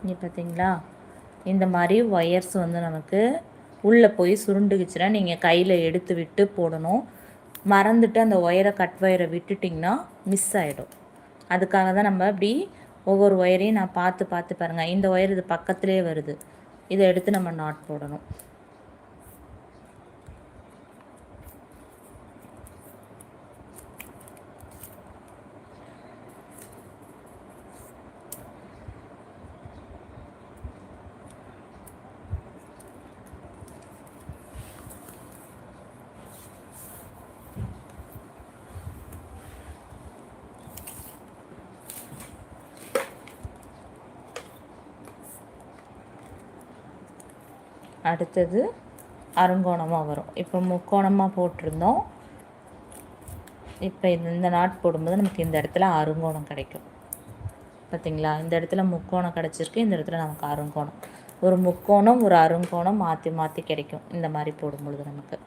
இங்கே பார்த்தீங்களா, இந்த மாதிரி ஒயர்ஸ் வந்து நமக்கு உள்ளே போய் சுருண்டுக்குச்சுன்னா நீங்கள் கையில் எடுத்து விட்டு போடணும். மறந்துட்டு அந்த ஒயரை கட் ஒயரை விட்டுட்டிங்கன்னா மிஸ் ஆகிடும். அதுக்காக தான் நம்ம இப்படி ஒவ்வொரு ஒயரையும் நான் பார்த்து பார்த்து பாருங்கள். இந்த ஒயர் இது பக்கத்துலேயே வருது, இதை எடுத்து நம்ம நாட் போடணும். அடுத்தது அருங்கோணமாக வரும். இப்போ முக்கோணமாக போட்டிருந்தோம். இப்போ இந்த நாட் போடும்போது நமக்கு இந்த இடத்துல அருங்கோணம் கிடைக்கும். பார்த்திங்களா, இந்த இடத்துல முக்கோணம் கிடச்சிருக்கு, இந்த இடத்துல நமக்கு அருங்கோணம். ஒரு முக்கோணம் ஒரு அருங்கோணம் மாற்றி மாற்றி கிடைக்கும் இந்த மாதிரி போடும்பொழுது நமக்கு.